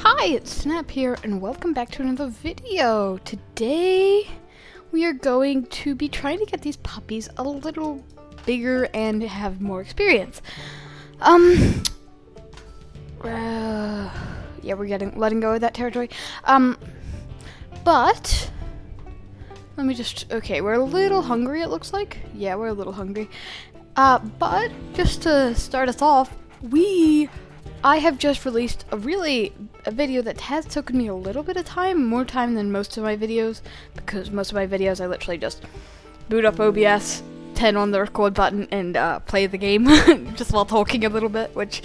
Hi, it's Snap here, and welcome back to another video. Today, we are going to be trying to get these puppies a little bigger and have more experience. Yeah, we're letting go of that territory. But let me just, okay, we're a little hungry, it looks like. Yeah, we're a little hungry. But just to start us off, I have just released a video that has taken me a little bit of time, more time than most of my videos, because most of my videos I literally just boot up OBS, turn on the record button, and play the game just while talking a little bit, which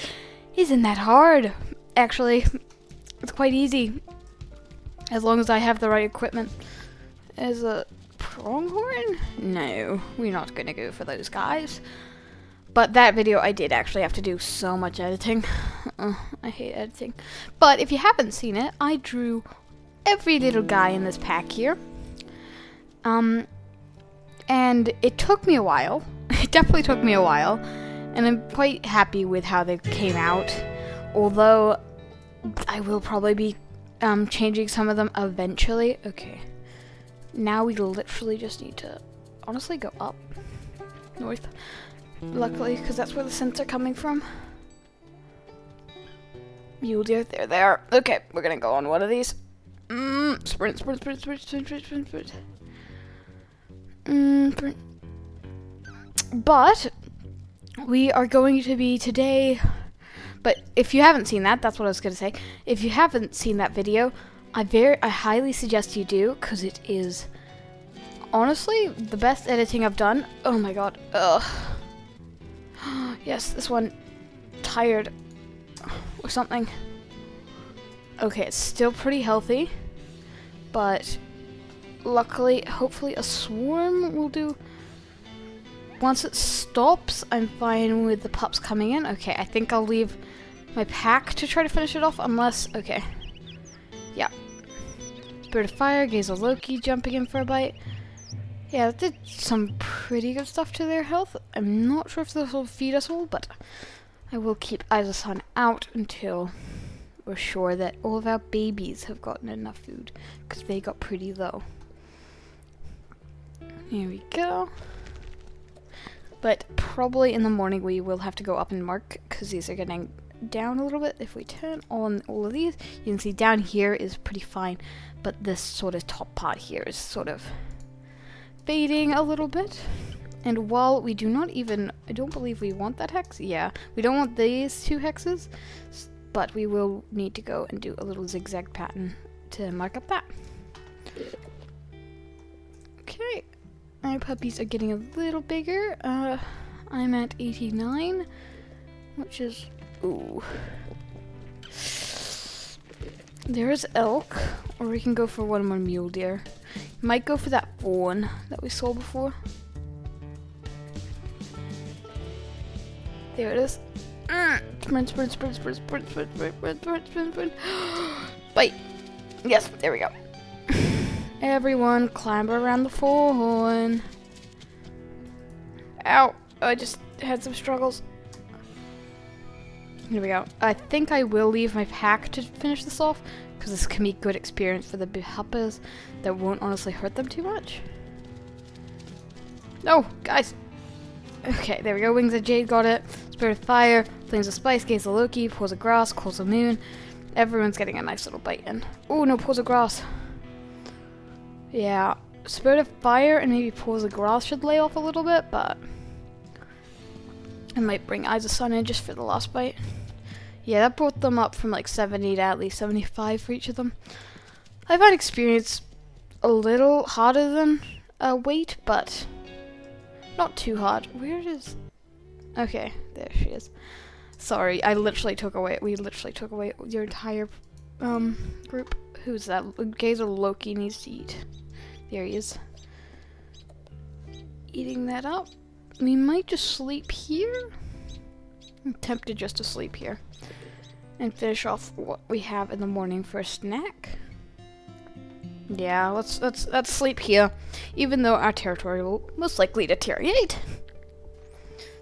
isn't that hard, actually. It's quite easy, as long as I have the right equipment. As a pronghorn? No, we're not gonna go for those guys. But that video, I did actually have to do so much editing. I hate editing. But if you haven't seen it, I drew every little guy in this pack here. And it took me a while. It definitely took me a while. And I'm quite happy with how they came out. Although, I will probably be changing some of them eventually. Okay. Now we literally just need to, honestly, go up. North. Luckily, because that's where the scents are coming from. Mule deer, there they are. Okay, we're gonna go on one of these. Sprint. But we are going to be today. But if you haven't seen that, that's what I was gonna say. If you haven't seen that video, I highly suggest you do, because it is honestly the best editing I've done. Oh my god. Ugh. Yes, this one tired or something. Okay, it's still pretty healthy, but luckily, hopefully a swarm will do. Once it stops, I'm fine with the pups coming in. Okay, I think I'll leave my pack to try to finish it off, unless, okay. Yeah. Spirit of Fire, Gaze of Loki jumping in for a bite. Yeah, that did some pretty good stuff to their health. I'm not sure if this will feed us all, but I will keep Eyes of Sun out until we're sure that all of our babies have gotten enough food, because they got pretty low. Here we go. But probably in the morning we will have to go up and mark, because these are getting down a little bit. If we turn on all of these, you can see down here is pretty fine, but this sort of top part here is sort of fading a little bit. And while we do not even, I don't believe we want that hex. Yeah, we don't want these two hexes, but we will need to go and do a little zigzag pattern to mark up that. Okay, my puppies are getting a little bigger. I'm at 89, which is, ooh. There's elk, or we can go for one more mule deer. Might go for that fawn that we saw before. There it is. Sprint. Bite. Yes, there we go. Everyone clamber around the fawn. Ow, I just had some struggles. Here we go. I think I will leave my pack to finish this off, because this can be good experience for the puppies that won't honestly hurt them too much. No, guys. Okay, there we go. Wings of Jade got it. Spirit of Fire, Flames of Spice, Gaze of Loki, Paws of Grass, Calls of Moon. Everyone's getting a nice little bite in. Oh no, Paws of Grass. Yeah, Spirit of Fire and maybe Paws of Grass should lay off a little bit, but I might bring Eyes of Sun in just for the last bite. Yeah, that brought them up from like 70 to at least 75 for each of them. I found experience a little harder than weight, but not too hard. Where is... Okay, there she is. Sorry, we literally took away your entire group. Who's that? Gaze of Loki needs to eat. There he is. Eating that up. We might just sleep here. I'm tempted just to sleep here and finish off what we have in the morning for a snack. Yeah, let's sleep here, even though our territory will most likely deteriorate.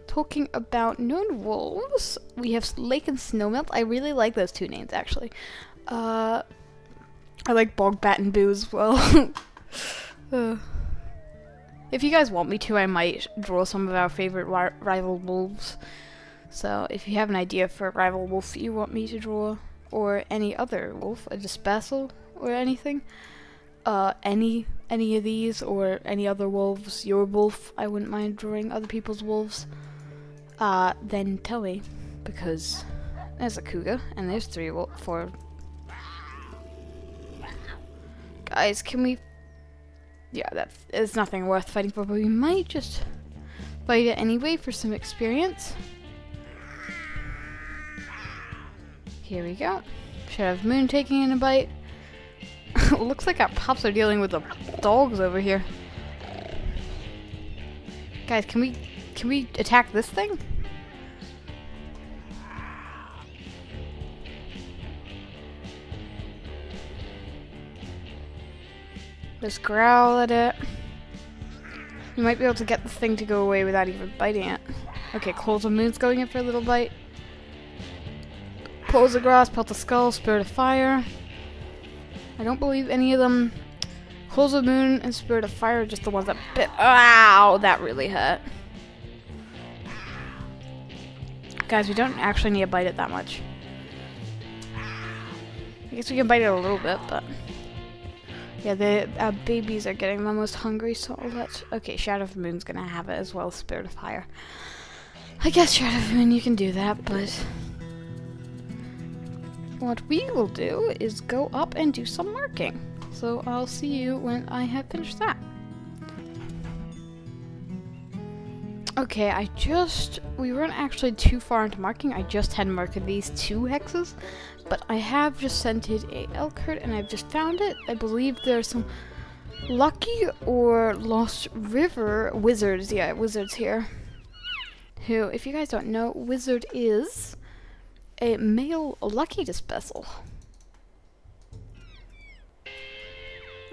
Talking about known wolves, we have Lake and Snowmelt. I really like those two names, actually. I like bog bat and boo as well. uh, if you guys want me to, I might draw some of our favorite rival wolves. So if you have an idea for a rival wolf you want me to draw, or any other wolf, a dispersal or anything, any of these or any other wolves, your wolf, I wouldn't mind drawing other people's wolves, then tell me, because there's a cougar and there's 4. Guys, can we? Yeah, it's nothing worth fighting for, but we might just fight it anyway for some experience. Here we go. Shadow of Moon taking in a bite. Looks like our pups are dealing with the dogs over here. Guys, can we attack this thing? Just growl at it. You might be able to get this thing to go away without even biting it. Okay, Coals of Moon's going in for a little bite. Pulls the grass, pelt the skull, Spirit of Fire. I don't believe any of them. Coals of Moon and Spirit of Fire are just the ones that bit. Ow! That really hurt. Guys, we don't actually need to bite it that much. I guess we can bite it a little bit, but... yeah, our babies are getting the most hungry, so let's... okay, Shadow of the Moon's gonna have it as well as Spirit of Fire. I guess Shadow of the Moon, you can do that, but... what we will do is go up and do some marking. So I'll see you when I have finished that. Okay, we weren't actually too far into marking. I just had marked these 2 hexes, but I have just scented a elk herd and I've just found it. I believe there's some Lucky or Lost River wizards. Yeah, wizards here. Who, if you guys don't know, wizard is a male Lucky dispersal.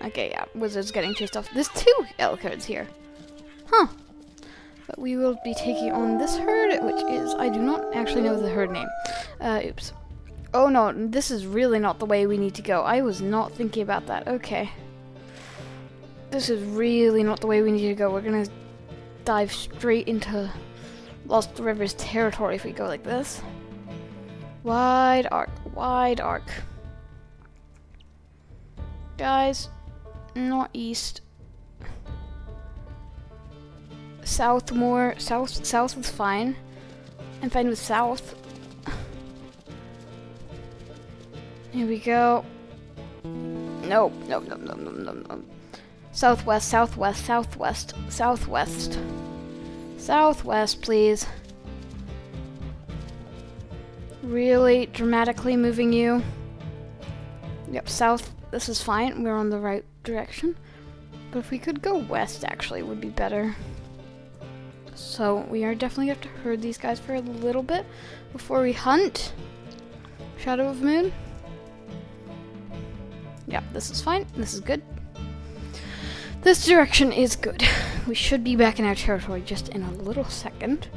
Okay, yeah, wizard's getting chased off. There's 2 elk herds here. Huh. But we will be taking on this herd, which is, I do not actually know the herd name. Oops. Oh no, this is really not the way we need to go. I was not thinking about that. Okay. This is really not the way we need to go. We're gonna dive straight into Lost River's territory if we go like this. Wide arc, wide arc. Guys, not east. South more. South is fine. I'm fine with south. Here we go. No. Southwest, southwest, southwest, southwest. Southwest, please. Really dramatically moving you. Yep, south. This is fine. We're on the right direction. But if we could go west, actually, would be better. So we are definitely going to have to herd these guys for a little bit before we hunt. Shadow of Moon. Yeah, this is fine. This is good. This direction is good. We should be back in our territory just in a little second.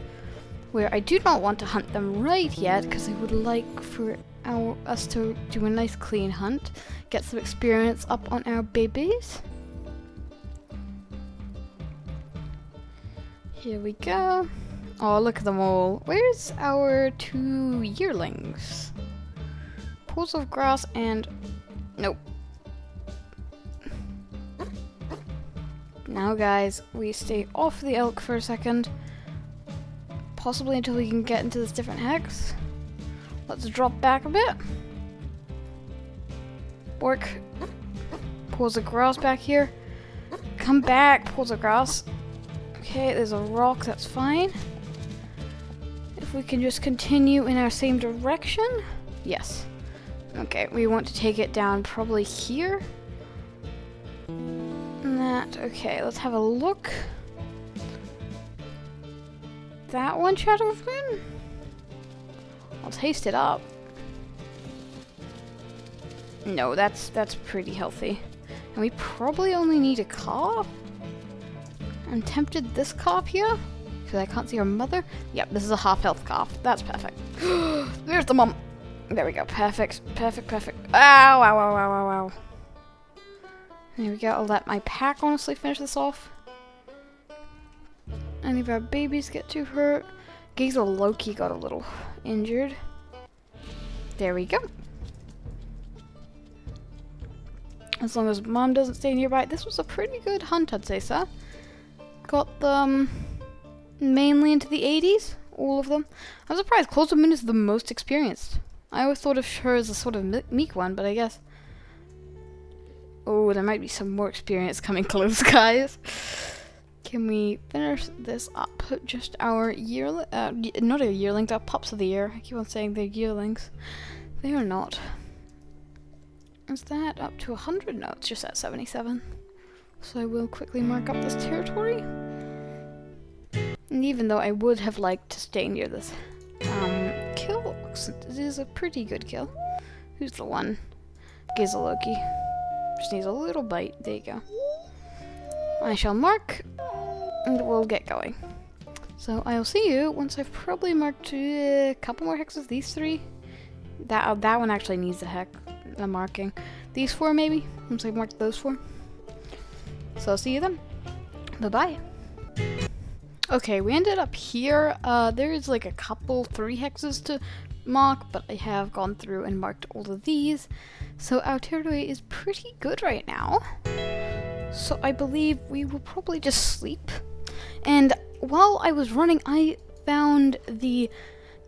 Where I do not want to hunt them right yet, because I would like for us to do a nice clean hunt. Get some experience up on our babies. Here we go. Oh, look at them all. Where's our 2 yearlings? Pools of grass and... nope. Now, guys, we stay off the elk for a second. Possibly until we can get into this different hex. Let's drop back a bit. Work. Pools of grass back here. Come back, pools of grass. Okay, there's a rock, that's fine. If we can just continue in our same direction. Yes. Okay, we want to take it down probably here. And that, okay, let's have a look. That one, Shadow of Moon? I'll taste it up. No, that's pretty healthy. And we probably only need a calf. I'm tempted this calf here, because I can't see her mother. Yep, this is a half health calf. That's perfect. There's the mom. There we go. Perfect. Perfect, perfect. Ow, ow, ow, ow, ow, ow. There we go. I'll let my pack honestly finish this off. Any of our babies get too hurt. Gazel Loki got a little injured. There we go. As long as Mom doesn't stay nearby. This was a pretty good hunt, I'd say, sir. Got them mainly into the 80s. All of them. I'm surprised Close Moon is the most experienced. I always thought of her as a sort of meek one, but I guess... Oh, there might be some more experience coming close, guys. Can we finish this up? Just our yearling... not our yearlings, our pups of the year. I keep on saying they're yearlings. They are not. Is that up to 100? No, it's just at 77. So I will quickly mark up this territory. And even though I would have liked to stay near this kill, it is a pretty good kill. Who's the one? Gizaloki. Just needs a little bite. There you go. I shall mark, and we'll get going. So I'll see you once I've probably marked a couple more hexes. These 3. That one actually needs a marking. These 4 maybe. Once I've marked those 4. So I'll see you then. Bye bye. Okay, we ended up here. There's like a couple 3 hexes to mark, but I have gone through and marked all of these. So our territory is pretty good right now. So I believe we will probably just sleep. And while I was running, I found the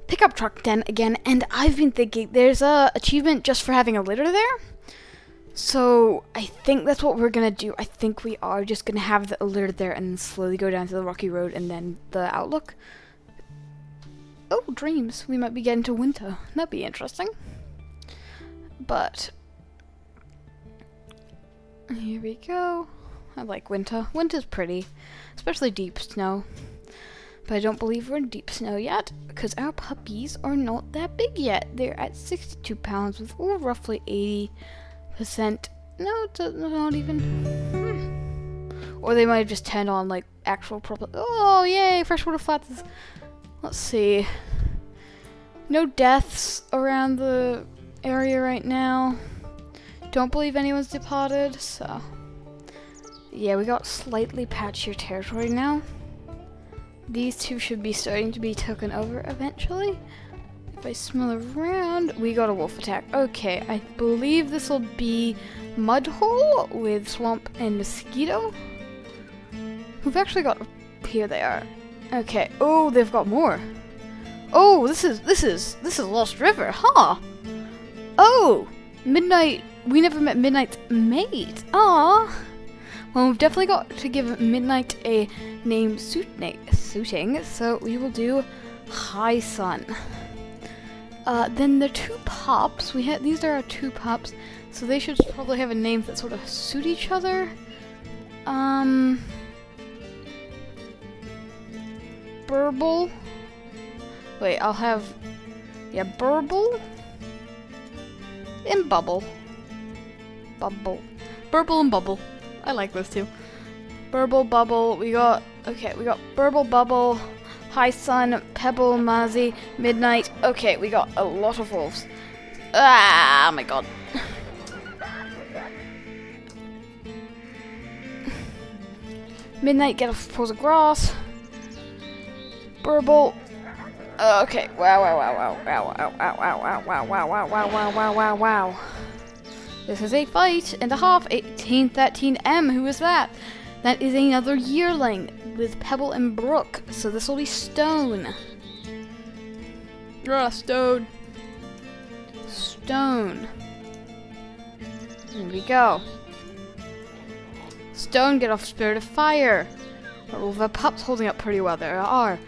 pickup truck den again, and I've been thinking there's a achievement just for having a litter there. So I think that's what we're gonna do. I think we are just gonna have the litter there and then slowly go down to the rocky road and then the outlook. Oh, dreams. We might be getting to winter. That'd be interesting. But here we go. I like winter. Winter's pretty, especially deep snow. But I don't believe we're in deep snow yet, because our puppies are not that big yet. They're at 62 pounds with roughly 80%. No, not even. Or they might have just turned on like actual proper. Oh, yay! Freshwater flats. Let's see. No deaths around the area right now. Don't believe anyone's departed, so. Yeah, we got slightly patchier territory now. These 2 should be starting to be taken over eventually. If I smell around, we got a wolf attack. Okay, I believe this will be Mudhole with Swamp and Mosquito. We've actually got, here they are. Okay, oh, they've got more. Oh, this is Lost River, huh? Oh, Midnight, we never met Midnight's mate. Aw. Well, we've definitely got to give Midnight a name suiting, so we will do High Sun. Then the 2 pups, these are our 2 pups, so they should probably have a name that sort of suit each other. Burble. Wait, I'll have, Burble and Bubble. Burble and Bubble. I like those 2. Burble, Bubble, we got Burble, Bubble, High Sun, Pebble, Mazi, Midnight. Okay, we got a lot of wolves. Ah, my god. Midnight, get off pools of grass. Burble. Okay, wow. This is a fight and a half. 1813M, who is that? That is another yearling with Pebble and Brook. So this will be Stone. Stone. Here we go. Stone, get off Spirit of Fire. All the pups holding up pretty well. There are.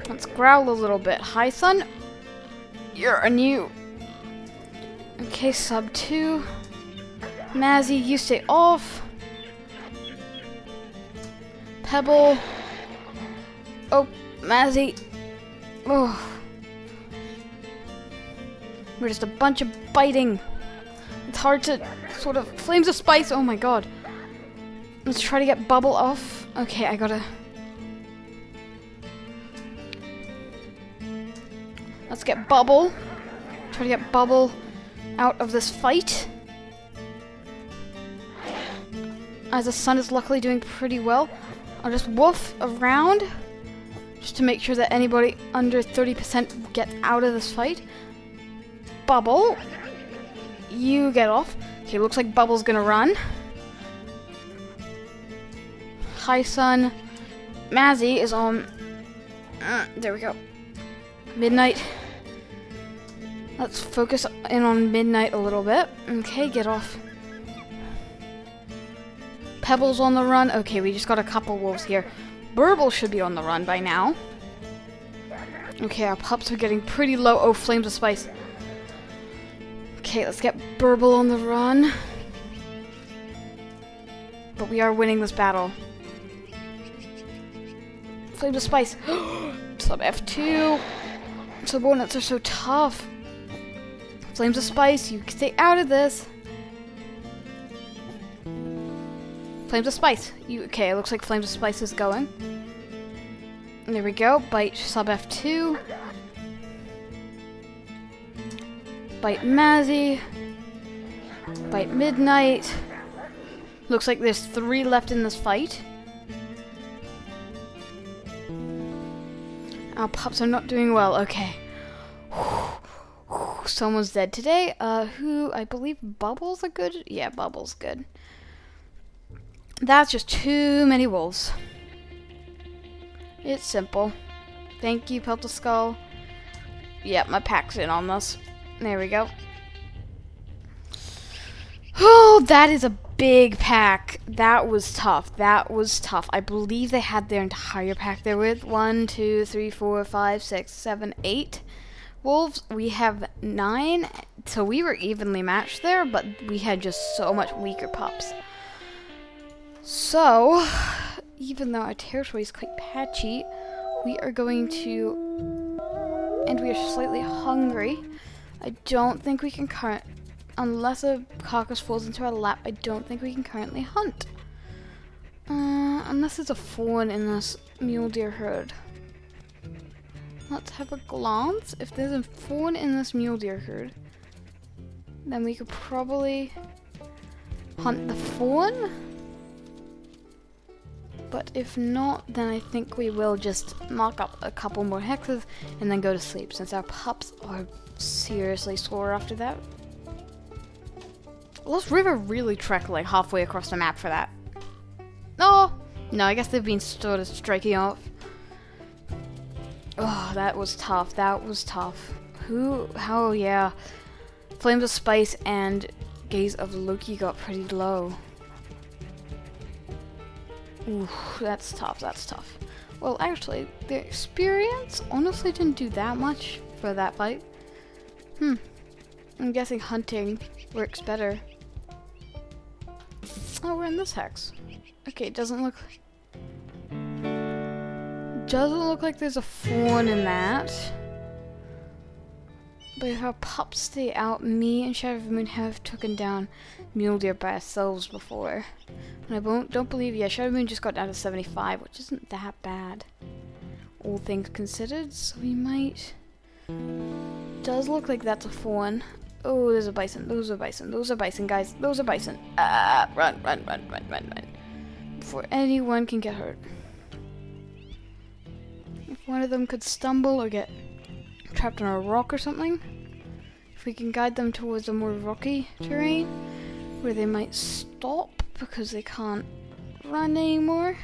Let's growl a little bit. High Sun, you're a new. Okay, sub 2. Mazzy, you stay off. Pebble. Oh, Mazzy. Oh. We're just a bunch of biting. It's hard to sort of. Flames of Spice, oh my god. Let's try to get Bubble off. Okay, I gotta. Let's get Bubble. try to get Bubble out of this fight. As the sun is luckily doing pretty well, I'll just woof around just to make sure that anybody under 30% gets out of this fight. Bubble, you get off. Okay, looks like Bubble's gonna run. Hi, Sun. Mazzy is on. There we go. Midnight. Let's focus in on Midnight a little bit. Okay, get off. Pebble's on the run. Okay, we just got a couple wolves here. Burble should be on the run by now. Okay, our pups are getting pretty low. Oh, Flames of Spice. Okay, let's get Burble on the run. But we are winning this battle. Flames of Spice. Sub F2. Subordinates are so tough. Flames of Spice, you stay out of this. Flames of Spice. Okay, it looks like Flames of Spice is going. There we go. Bite sub F2. Bite Mazzy. Bite Midnight. Looks like there's 3 left in this fight. Our pups are not doing well. Okay. Someone's dead today. Who? I believe Bubbles are good. Yeah, Bubbles good. That's just too many wolves. It's simple. Thank you, Pelta Skull. Yep, my pack's in on this. There we go. Oh, that is a big pack. That was tough. That was tough. I believe they had their entire pack there with 1, 2, 3, 4, 5, 6, 7, 8 wolves. We have 9. So we were evenly matched there, but we had just so much weaker pups. So, even though our territory is quite patchy, we are going to, and we are slightly hungry. I don't think we can unless a carcass falls into our lap, I don't think we can currently hunt. Unless there's a fawn in this mule deer herd. Let's have a glance. If there's a fawn in this mule deer herd, then we could probably hunt the fawn. But if not, then I think we will just knock up a couple more hexes and then go to sleep, since our pups are seriously sore after that. This river really trekked like halfway across the map for that. Oh! No, I guess they've been sort of striking off. Oh, that was tough. That was tough. Oh yeah. Flames of Spice and Gaze of Loki got pretty low. Ooh, that's tough, that's tough. Well, actually, the experience honestly didn't do that much for that fight. I'm guessing hunting works better. Oh, we're in this hex. Okay, it doesn't look like there's a fawn in that. But if our pups stay out, me and Shadow of the Moon have taken down mule deer by ourselves before. And I don't believe, yeah, Shadow of the Moon just got down to 75, which isn't that bad, all things considered. So we might. Does look like that's a fawn. Oh, there's a bison. Those are bison. Those are bison, guys. Those are bison. Run. Before anyone can get hurt. If one of them could stumble or get trapped on a rock or something, if we can guide them towards a more rocky terrain where they might stop because they can't run anymore.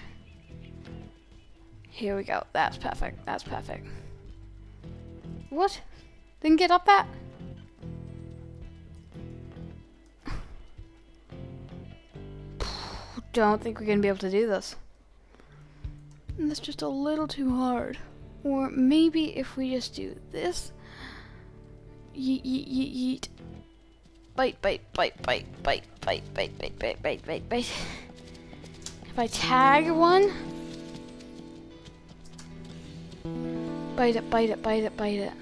Here we go. That's perfect. That's perfect. What? Didn't get up that? Don't think we're gonna be able to do this. And that's just a little too hard. Or maybe if we just do this. Yeet, yeet, yeet, yeet. Bite, bite, bite, bite, bite, bite, bite, bite, bite, bite, bite, bite. If I tag one. Bite it, bite it, bite it, bite it.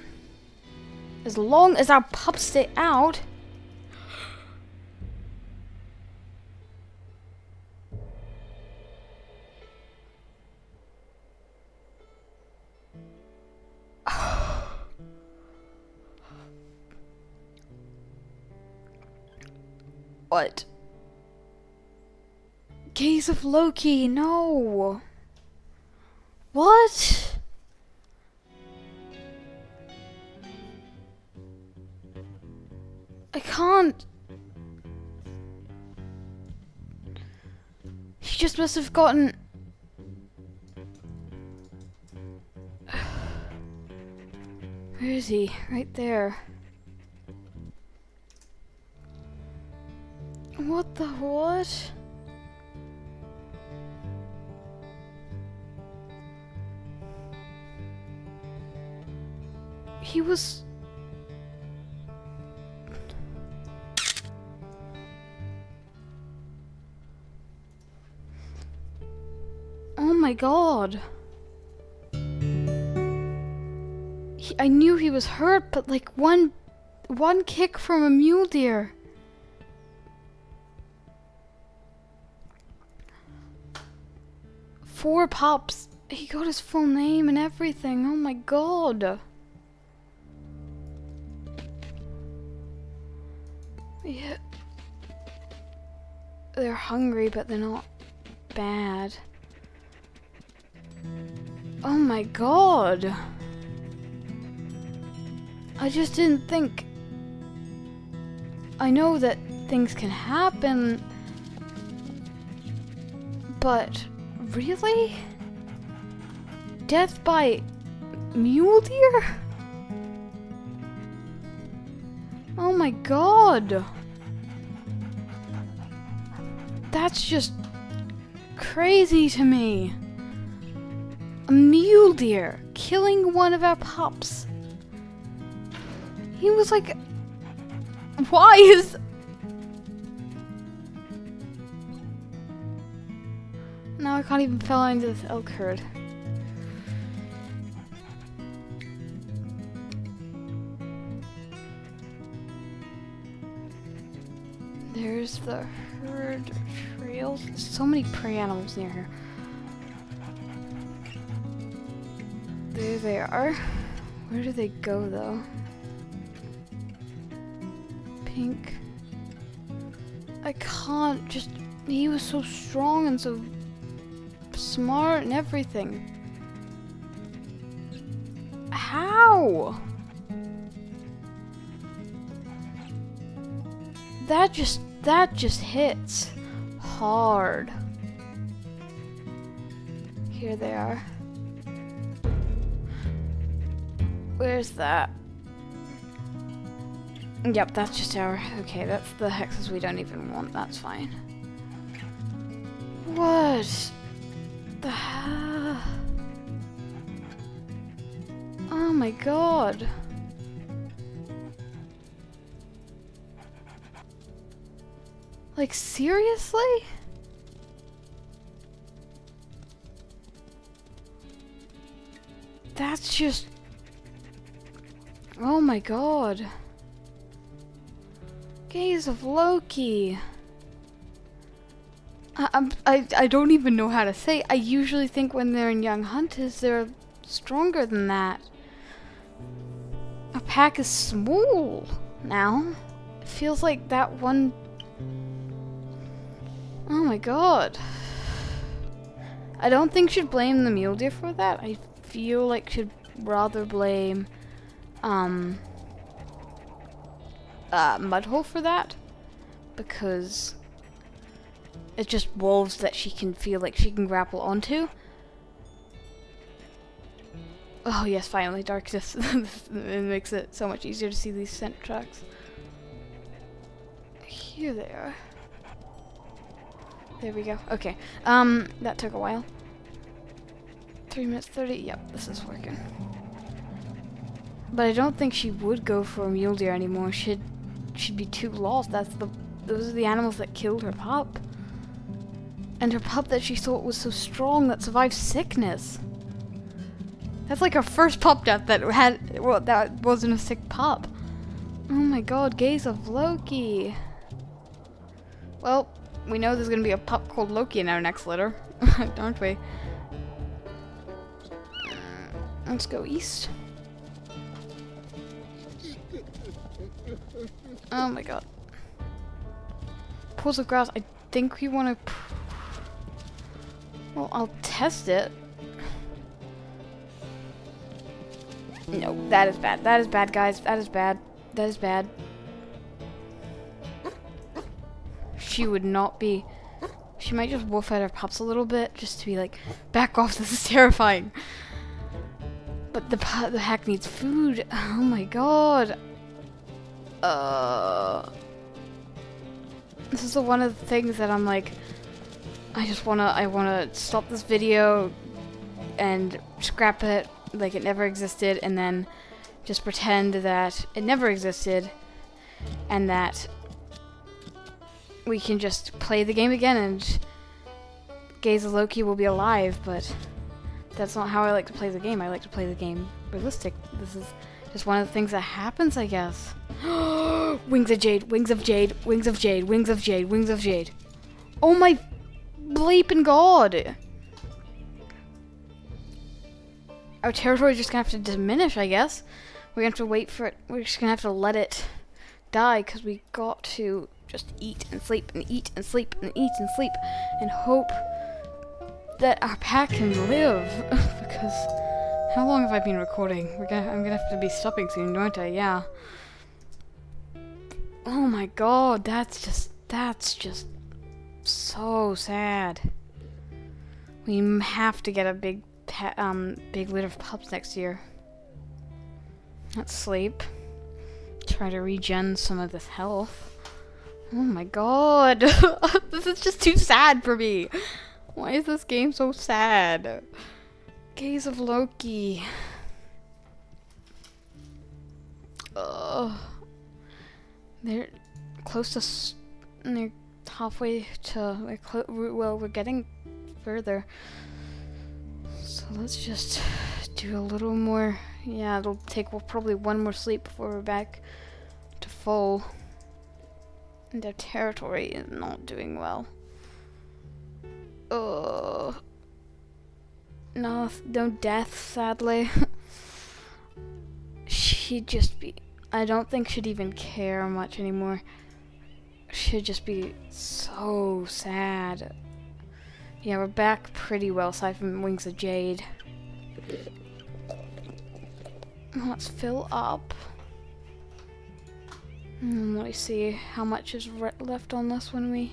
As long as our pups stay out. What? Gaze of Loki, no. What? I can't. He just must have gotten... Where is he? Right there. What the what? He was... Oh my god. I knew he was hurt, but like one kick from a mule deer. Four pups. He got his full name and everything. Oh my god. Yeah. They're hungry, but they're not bad. Oh my god. I just didn't think. I know that things can happen, but really? Death by mule deer? Oh my god. That's just crazy to me. A mule deer killing one of our pups. He was like, why is... Now I can't even fall into this elk herd. There's the herd trails. There's so many prey animals near here. There they are. Where do they go though? Pink. I can't just... He was so strong and so smart and everything. How? That just hits hard. Here they are. Where's that? Yep, that's just our... Okay, that's the hexes we don't even want. That's fine. What? The hell? Oh my god. Like, seriously? That's just... Oh my god. Gaze of Loki. I don't even know how to say. I usually think when they're in young hunters, they're stronger than that. Our pack is small now. It feels like that one... Oh my god. I don't think should blame the mule deer for that. I feel like should rather blame Mudhole for that, because it's just wolves that she can feel like she can grapple onto. Oh yes, finally darkness. It makes it so much easier to see these scent tracks. Here they are. There we go. Okay. That took a while. 3 minutes 30. Yep, this is working. But I don't think she would go for a mule deer anymore. She'd be too lost. Those are the animals that killed her pup. And her pup that she thought was so strong that survived sickness. That's like her first pup death that wasn't a sick pup. Oh my god, Gaze of Loki. Well, we know there's gonna be a pup called Loki in our next litter, don't we? Let's go east. Oh my god. pools of grass. I think we want to... Well, I'll test it. No, that is bad. That is bad, guys. That is bad. That is bad. She would not be... She might just wolf at her pups a little bit, just to be like, back off, this is terrifying. But the hack needs food. Oh my god. This is one of the things that I'm like, I wanna stop this video and scrap it like it never existed, and then just pretend that it never existed, and that we can just play the game again and Gaze of Loki will be alive. But that's not how I like to play the game. I like to play the game realistic. This is just one of the things that happens, I guess. Wings of Jade, wings of Jade, wings of Jade, wings of Jade, wings of Jade. Oh my bleeping god! Our territory is just gonna have to diminish, I guess. We're gonna have to wait for it. We're just gonna have to let it die, because we got to just eat and sleep and eat and sleep and eat and sleep and hope that our pack can live. Because how long have I been recording? I'm gonna have to be stopping soon, don't I? Yeah. Oh my god, that's just so sad. We have to get a big litter of pups next year. Let's sleep. Try to regen some of this health. Oh my god. This is just too sad for me. Why is this game so sad? Gaze of Loki. They're close to... They're halfway to... Well, we're getting further. So let's just do a little more... Yeah, it'll take probably one more sleep before we're back to full. And their territory is not doing well. No death, sadly. She'd just be... I don't think she'd even care much anymore. She'd just be so sad. Yeah, we're back pretty well, aside from Wings of Jade. Let's fill up. Let me see how much is left on this when we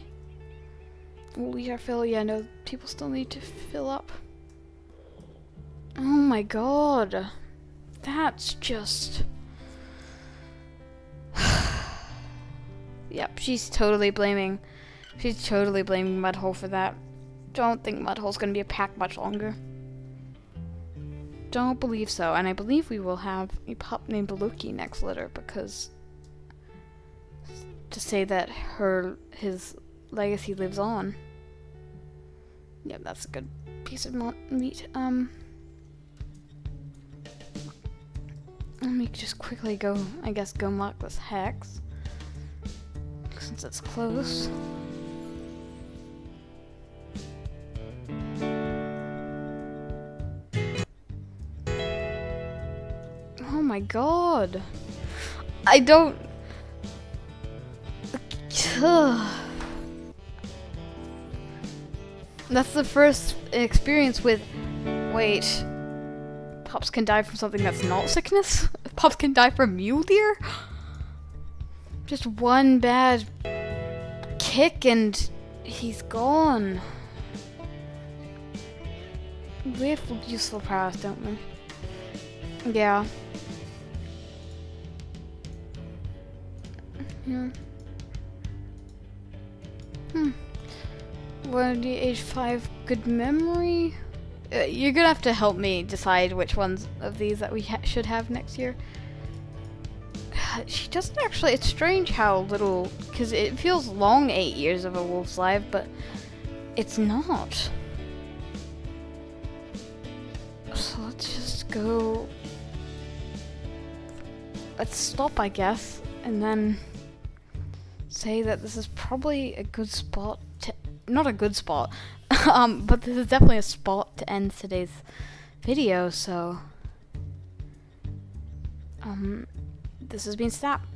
leave our fill. Yeah, no, people still need to fill up. Oh my god. That's just... Yep, she's totally blaming Mudhole for that. Don't think Mudhole's gonna be a pack much longer. Don't believe so, and I believe we will have a pup named Loki next litter, because to say that his legacy lives on. Yep, that's a good piece of meat. Let me just quickly go mark this hex, since it's close. Oh my god. I don't... That's the first experience with... Wait. Pups can die from something that's not sickness? Pups can die from mule deer? Just one bad kick and he's gone. We have useful prowess, don't we? Yeah. Yeah. What, age 5 good memory? You're gonna have to help me decide which ones of these that we should have next year. She doesn't actually... It's strange how little... Because it feels long, 8 years of a wolf's life, but it's not. So let's just go... Let's stop, I guess, and then say that this is probably a good spot to... Not a good spot, but this is definitely a spot to end today's video, so... This has been Snap.